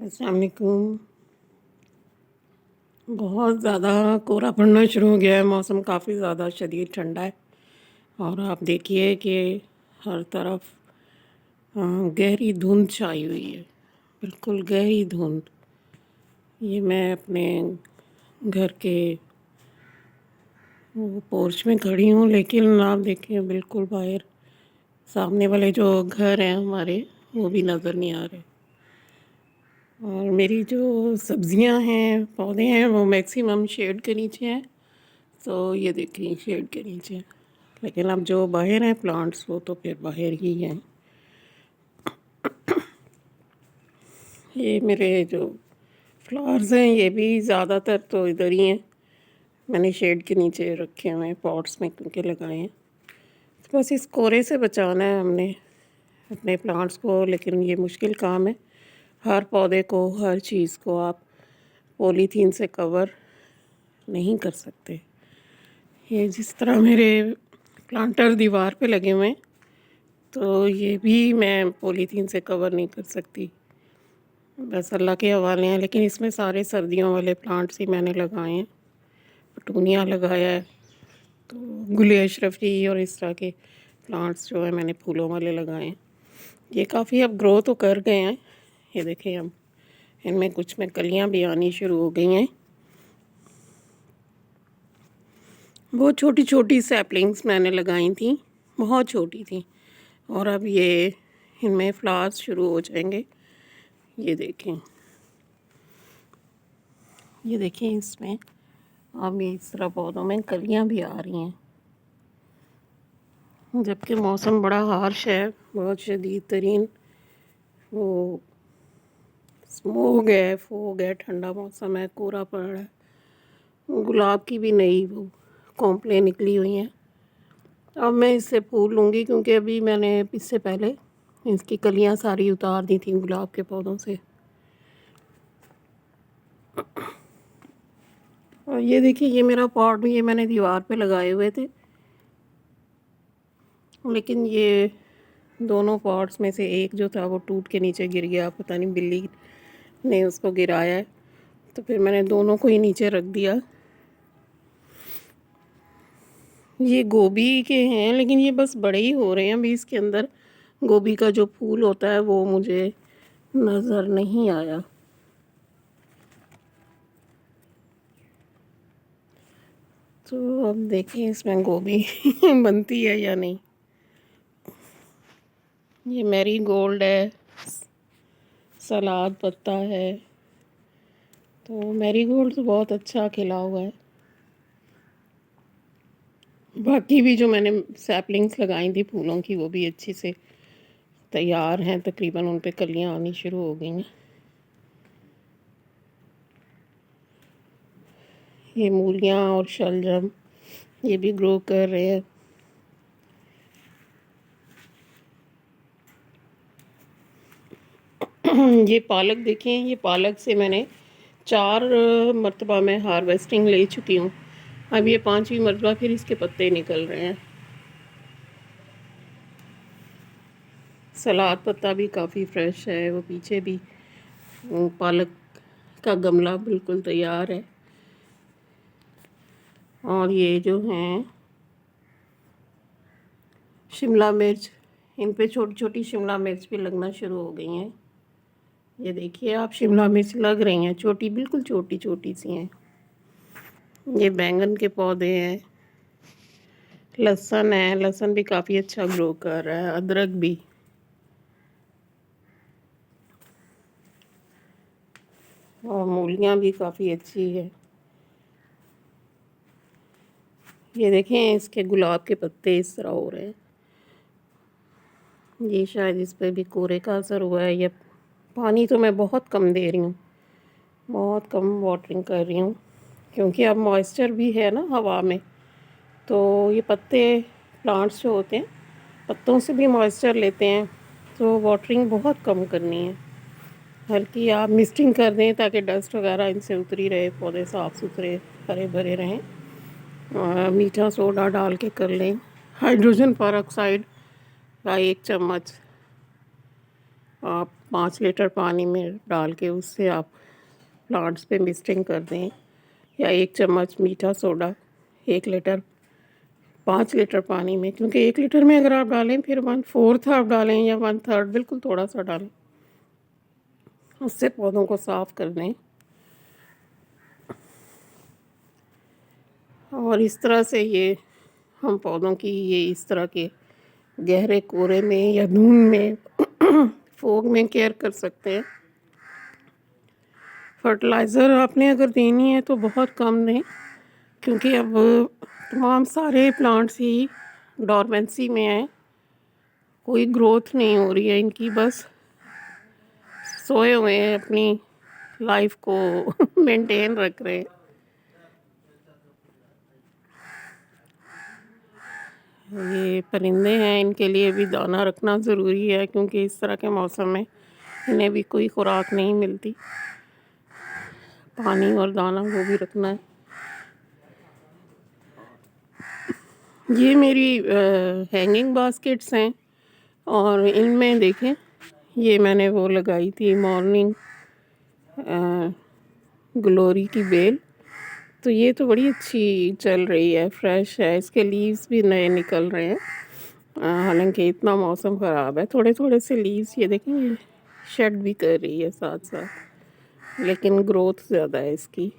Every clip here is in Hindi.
अस्सलाम वालेकुम। बहुत ज़्यादा कोहरा पड़ना शुरू हो गया है। मौसम काफ़ी ज़्यादा शदीद ठंडा है और आप देखिए कि हर तरफ गहरी धुंध छाई हुई है, बिल्कुल गहरी धुंध। ये मैं अपने घर के पोर्च में खड़ी हूँ, लेकिन आप देखिए बिल्कुल बाहर सामने वाले जो घर हैं हमारे, वो भी नज़र नहीं आ रहे। और मेरी जो सब्ज़ियाँ हैं, पौधे हैं, वो मैक्सिमम शेड के नीचे हैं। तो ये देखिए शेड के नीचे, लेकिन अब जो बाहर हैं प्लांट्स, वो तो फिर बाहर ही हैं। ये मेरे जो फ्लावर्स हैं, ये भी ज़्यादातर तो इधर ही हैं। मैंने शेड के नीचे रखे हुए हैं, पॉट्स में क्योंकि लगाए हैं। तो बस इस कोहरे से बचाना है हमने अपने प्लांट्स को, लेकिन ये मुश्किल काम है। हर पौधे को, हर चीज़ को आप पॉलीथीन से कवर नहीं कर सकते। ये जिस तरह मेरे प्लांटर दीवार पे लगे हुए हैं, तो ये भी मैं पॉलीथीन से कवर नहीं कर सकती। बस अल्लाह के हवाले हैं। लेकिन इसमें सारे सर्दियों वाले प्लांट्स ही मैंने लगाए हैं। पटूनिया लगाया है, तो गुल अशरफी और इस तरह के प्लांट्स जो है मैंने फूलों वाले लगाए हैं। ये काफ़ी अब ग्रो तो कर गए हैं। ये देखें, अब इनमें कुछ में कलियाँ भी आनी शुरू हो गई हैं। बहुत छोटी छोटी सैपलिंग्स मैंने लगाई थी, बहुत छोटी थी, और अब ये इनमें फ्लावर्स शुरू हो जाएंगे। ये देखें, ये देखें, इसमें अब इस तरह पौधों में कलियां भी आ रही हैं, जबकि मौसम बड़ा हार्श है, बहुत शदीद तरीन। वो स्मोग है, फोग है, ठंडा मौसम है, कोहरा पड़ रहा है। गुलाब की भी नई वो कॉम्प्लें निकली हुई हैं। अब मैं इससे फूल लूँगी, क्योंकि अभी मैंने इससे पहले इसकी कलियां सारी उतार दी थी गुलाब के पौधों से। और ये देखिए, ये मेरा पॉट भी, ये मैंने दीवार पे लगाए हुए थे, लेकिन ये दोनों पॉट्स में से एक जो था वो टूट के नीचे गिर गया। पता नहीं बिल्ली ने उसको गिराया है, तो फिर मैंने दोनों को ही नीचे रख दिया। ये गोभी के हैं, लेकिन ये बस बड़े ही हो रहे हैं। अभी इसके अंदर गोभी का जो फूल होता है वो मुझे नज़र नहीं आया। तो अब देखें इसमें गोभी बनती है या नहीं। ये मैरी गोल्ड है, सलाद पत्ता है, तो मैरी गोल्ड तो बहुत अच्छा खिला हुआ है। बाकी भी जो मैंने सैपलिंग्स लगाई थी फूलों की, वो भी अच्छी से तैयार हैं, तकरीबन उन पे कलियां आनी शुरू हो गई हैं। ये मूलियाँ और शलजम, ये भी ग्रो कर रहे हैं। ये पालक देखें, ये पालक से मैंने 4 मरतबा मैं हार्वेस्टिंग ले चुकी हूँ। अब ये 5वीं मरतबा फिर इसके पत्ते निकल रहे हैं। सलाद पत्ता भी काफ़ी फ्रेश है, वो पीछे भी पालक का गमला बिल्कुल तैयार है। और ये जो हैं शिमला मिर्च, इन पे छोटी छोटी शिमला मिर्च भी लगना शुरू हो गई हैं। ये देखिए आप, शिमला मिर्च लग रही हैं, छोटी, बिल्कुल छोटी छोटी सी हैं। ये बैंगन के पौधे हैं, लहसुन है, लहसुन भी काफ़ी अच्छा ग्रो कर रहा है, अदरक भी। और मूलियाँ भी काफ़ी अच्छी है। ये देखें, इसके गुलाब के पत्ते इस तरह हो रहे हैं। ये शायद इस पर भी कोहरे का असर हुआ है, या पानी तो मैं बहुत कम दे रही हूँ, बहुत कम वाटरिंग कर रही हूँ, क्योंकि अब मॉइस्चर भी है ना हवा में। तो ये पत्ते, प्लांट्स जो होते हैं, पत्तों से भी मॉइस्चर लेते हैं, तो वाटरिंग बहुत कम करनी है। हल्की आप मिस्टिंग कर दें, ताकि डस्ट वगैरह इनसे उतरी रहे, पौधे साफ़ सुथरे हरे भरे रहें। और मीठा सोडा डाल के कर लें। हाइड्रोजन पर ऑक्साइड का 1 चम्मच आप 5 लीटर पानी में डाल के उससे आप प्लांट्स पे मिस्टिंग कर दें, या 1 चम्मच मीठा सोडा 1 लीटर 5 लीटर पानी में, क्योंकि 1 लीटर में अगर आप डालें फिर 1/4 आप डालें या 1/3, बिल्कुल थोड़ा सा डालें, उससे पौधों को साफ़ कर दें। और इस तरह से ये हम पौधों की ये इस तरह के गहरे कोरे में या धुंध में फोग में केयर कर सकते हैं। फर्टिलाइज़र आपने अगर देनी है तो बहुत कम दें, क्योंकि अब तमाम सारे प्लांट्स ही डॉर्मेंसी में हैं, कोई ग्रोथ नहीं हो रही है इनकी, बस सोए हुए हैं, अपनी लाइफ को मेंटेन रख रहे हैं। ये परिंदे हैं, इनके लिए भी दाना रखना ज़रूरी है, क्योंकि इस तरह के मौसम में इन्हें भी कोई खुराक नहीं मिलती, पानी और दाना वो भी रखना है। ये मेरी हैंगिंग बास्केट्स हैं, और इनमें देखें ये मैंने वो लगाई थी मॉर्निंग ग्लोरी की बेल, तो ये तो बड़ी अच्छी चल रही है, फ्रेश है, इसके लीव्स भी नए निकल रहे हैं। हालांकि इतना मौसम ख़राब है, थोड़े थोड़े से लीव्स ये देखें ये शेड भी कर रही है साथ साथ, लेकिन ग्रोथ ज़्यादा है इसकी।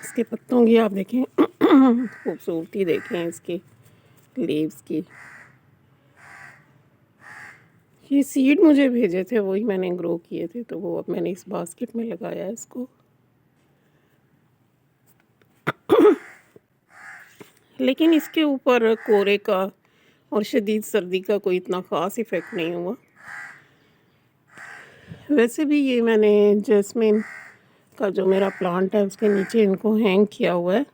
इसके पत्तों की आप देखें खूबसूरती देखें इसके लीव्स की। ये सीड मुझे भेजे थे, वही मैंने ग्रो किए थे, तो वो अब मैंने इस बास्केट में लगाया है इसको। लेकिन इसके ऊपर कोरे का और शदीद सर्दी का कोई इतना ख़ास इफ़ेक्ट नहीं हुआ। वैसे भी ये मैंने जैस्मिन का जो मेरा प्लांट है उसके नीचे इनको हैंग किया हुआ है,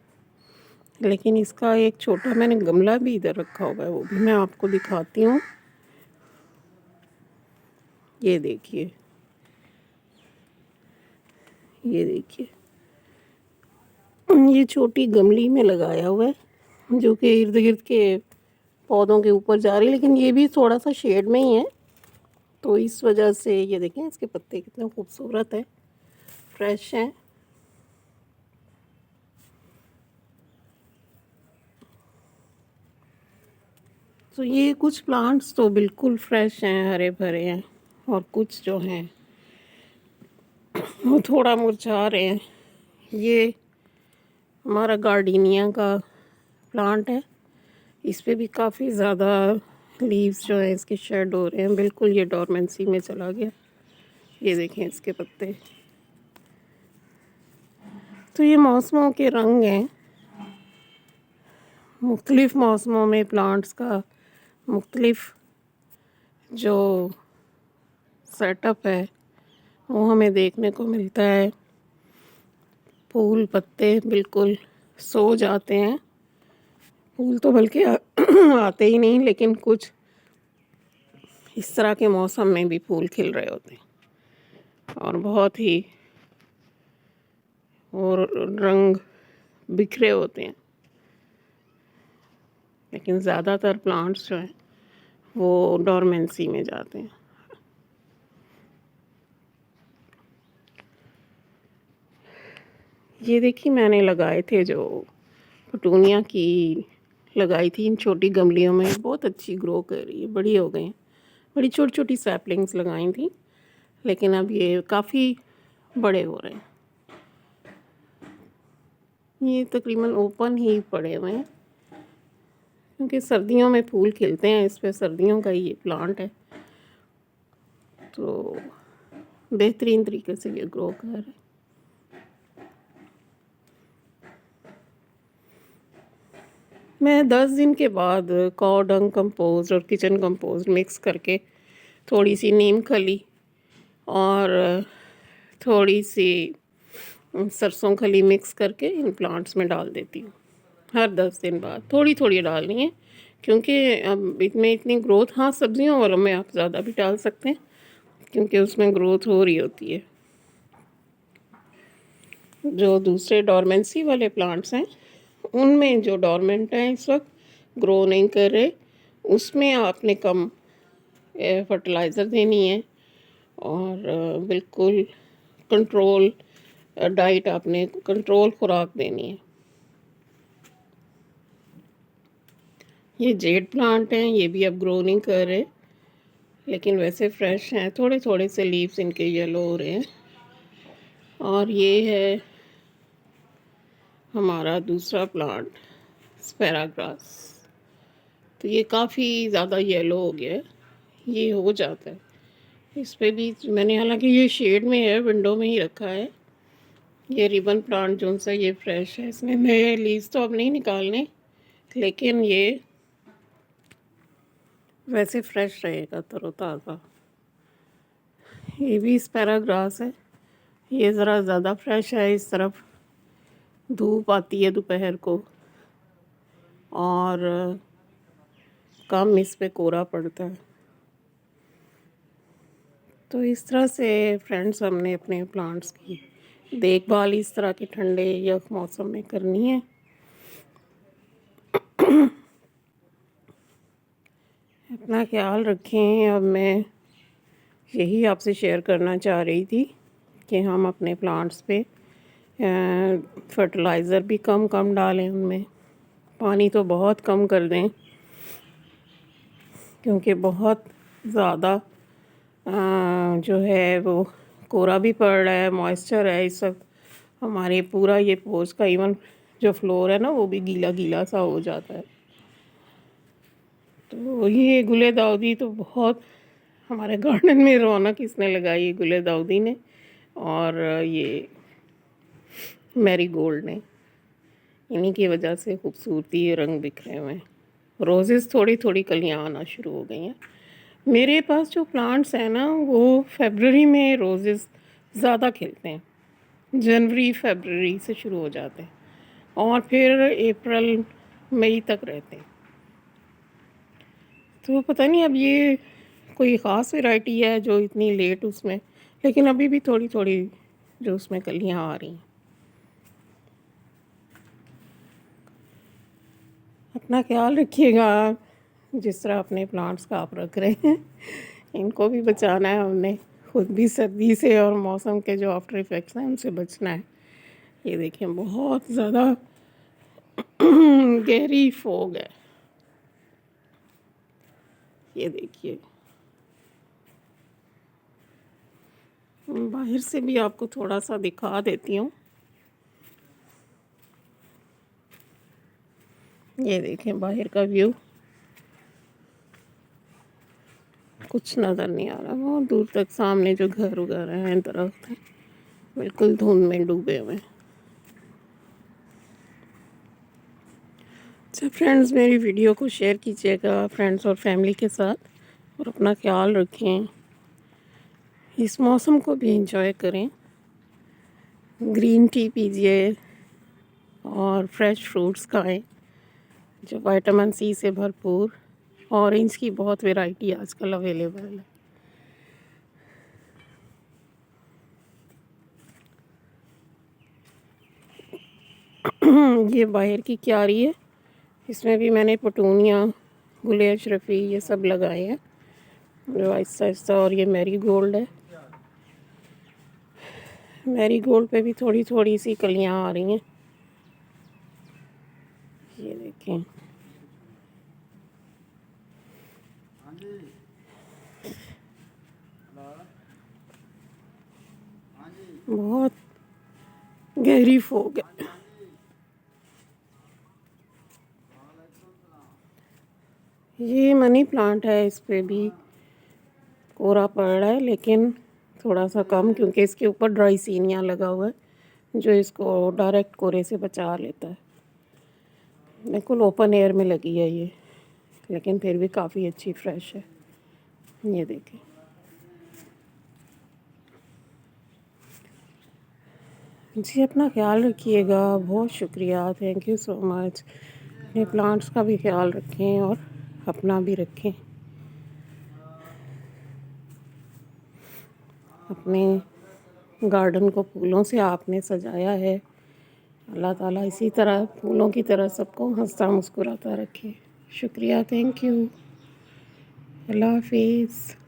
लेकिन इसका एक छोटा मैंने गमला भी इधर रखा हुआ है, वो भी मैं आपको दिखाती हूँ। ये देखिए, ये देखिए, ये छोटी गमली में लगाया हुआ है, जो कि इर्द गिर्द के पौधों के ऊपर जा रही है, लेकिन ये भी थोड़ा सा शेड में ही है, तो इस वजह से ये देखें इसके पत्ते कितने खूबसूरत हैं, फ्रेश हैं। तो ये कुछ प्लांट्स तो बिल्कुल फ्रेश हैं, हरे भरे हैं, और कुछ जो हैं वो थोड़ा मुरझा रहे हैं। ये हमारा गार्डनिया का प्लांट है, इस पे भी काफ़ी ज़्यादा लीव्स जो हैं इसके शेड हो रहे हैं, बिल्कुल ये डॉर्मेंसी में चला गया। ये देखें इसके पत्ते। तो ये मौसमों के रंग हैं, मुख्तलिफ़ मौसमों में प्लांट्स का मुख्तलिफ़ जो सेटअप है वो हमें देखने को मिलता है। फूल पत्ते बिल्कुल सो जाते हैं, फूल तो बल्कि आते ही नहीं, लेकिन कुछ इस तरह के मौसम में भी फूल खिल रहे होते हैं, और बहुत ही और रंग बिखरे होते हैं। लेकिन ज़्यादातर प्लांट्स जो हैं वो डॉर्मेंसी में जाते हैं। ये देखिए मैंने लगाए थे जो पटूनिया की लगाई थी इन छोटी गमलियों में, बहुत अच्छी ग्रो कर रही है, बड़ी हो गई हैं, बड़ी छोटी छोटी सैपलिंग्स लगाई थी, लेकिन अब ये काफ़ी बड़े हो रहे हैं। ये तकरीबन ओपन ही पड़े हुए हैं, क्योंकि सर्दियों में फूल खिलते हैं, इस पे सर्दियों का ये प्लांट है, तो बेहतरीन तरीके से ये ग्रो कर रहे हैं। मैं 10 दिन के बाद काऊ डंग कंपोस्ट और किचन कंपोस्ट मिक्स करके थोड़ी सी नीम खली और थोड़ी सी सरसों खली मिक्स करके इन प्लांट्स में डाल देती हूँ। हर 10 दिन बाद थोड़ी थोड़ी डालनी है, क्योंकि अब इसमें इतनी ग्रोथ, हाँ सब्जियों वालों में आप ज़्यादा भी डाल सकते हैं, क्योंकि उसमें ग्रोथ हो रही होती है। जो दूसरे डॉर्मेंसी वाले प्लांट्स हैं उनमें जो डॉर्मेंट हैं इस वक्त ग्रो नहीं कर रहे, उसमें आपने कम फर्टिलाइज़र देनी है और बिल्कुल कंट्रोल डाइट, आपने कंट्रोल खुराक देनी है। ये जेड प्लांट हैं, ये भी अब ग्रो नहीं कर रहे, लेकिन वैसे फ्रेश हैं। थोड़े थोड़े से लीव्स इनके येलो हो रहे हैं। और ये है हमारा दूसरा प्लांट, स्पैराग्रास। तो ये काफ़ी ज़्यादा येलो हो गया है, ये हो जाता है। इस पे भी मैंने, हालांकि ये शेड में है, विंडो में ही रखा है। ये रिबन प्लांट जो सा, ये फ्रेश है, इसमें नए लीव्स तो अब नहीं निकालने, लेकिन ये वैसे फ्रेश रहेगा, तरोताज़ा। ये भी स्पैराग्रास है, ये ज़रा ज़्यादा फ्रेश है। इस तरफ धूप आती है दोपहर को और कम इस पे कोहरा पड़ता है। तो इस तरह से फ्रेंड्स हमने अपने प्लांट्स की देखभाल इस तरह के ठंडे या मौसम में करनी है। अपना ख्याल रखें। अब मैं यही आपसे शेयर करना चाह रही थी कि हम अपने प्लांट्स पे फर्टिलाइज़र भी कम कम डालें, उनमें पानी तो बहुत कम कर दें, क्योंकि बहुत ज़्यादा जो है वो कोहरा भी पड़ रहा है, मॉइस्चर है इस वक्त। हमारे पूरा ये पोर्च का इवन जो फ्लोर है ना, वो भी गीला गीला सा हो जाता है। तो ये गुले दाउदी तो बहुत हमारे गार्डन में रौनक इसने लगाई, गुले दाउदी ने और ये मैरीगोल्ड ने। इन्हीं की वजह से खूबसूरती रंग बिखरे हुए हैं। रोज़ेस थोड़ी थोड़ी कलियाँ आना शुरू हो गई हैं। मेरे पास जो प्लांट्स हैं ना, वो फरवरी में रोज़ेस ज़्यादा खिलते हैं, जनवरी फरवरी से शुरू हो जाते हैं और फिर अप्रैल मई तक रहते हैं। तो पता नहीं अब ये कोई ख़ास वैरायटी है जो इतनी लेट उसमें, लेकिन अभी भी थोड़ी थोड़ी जो उसमें कलियाँ आ रही हैं। अपना ख्याल रखिएगा, जिस तरह अपने प्लांट्स का आप रख रहे हैं, इनको भी बचाना है हमने। खुद भी सर्दी से और मौसम के जो आफ्टर इफ़ेक्ट्स हैं उनसे बचना है। ये देखिए बहुत ज़्यादा गहरी फोग है, ये देखिए। बाहर से भी आपको थोड़ा सा दिखा देती हूँ। ये देखें बाहर का व्यू, कुछ नज़र नहीं आ रहा। बहुत दूर तक सामने जो घर वगैरह हैं, दरख्त हैं, बिल्कुल धुंध में डूबे हुए हैं। अच्छा फ्रेंड्स, मेरी वीडियो को शेयर कीजिएगा फ्रेंड्स और फैमिली के साथ और अपना ख्याल रखें। इस मौसम को भी एंजॉय करें, ग्रीन टी पीजिए और फ्रेश फ्रूट्स खाएं जो विटामिन सी से भरपूर। ऑरेंज की बहुत वैरायटी आजकल अवेलेबल है। ये बाहर की क्यारी है, इसमें भी मैंने पटूनिया, गुले अशरफी ये सब लगाए हैं जो आहिस्ता आहिस्ता। और ये मैरीगोल्ड है, मैरीगोल्ड पे भी थोड़ी थोड़ी सी कलियां आ रही हैं, ये देखें। बहुत गहरी फोग है। ये मनी प्लांट है, इस पे भी कोहरा पड़ रहा है, लेकिन थोड़ा सा कम, क्योंकि इसके ऊपर ड्राई सीनिया लगा हुआ है जो इसको डायरेक्ट कोहरे से बचा लेता है। बिल्कुल ओपन एयर में लगी है ये, लेकिन फिर भी काफ़ी अच्छी फ्रेश है, ये देखें। जी अपना ख्याल रखिएगा, बहुत शुक्रिया, थैंक यू सो मच। अपने प्लांट्स का भी ख्याल रखें और अपना भी रखें। अपने गार्डन को फूलों से आपने सजाया है, अल्लाह ताला इसी तरह फूलों की तरह सबको हंसता मुस्कुराता रखे। शुक्रिया, थैंक यू। अल्लाह हाफिज़।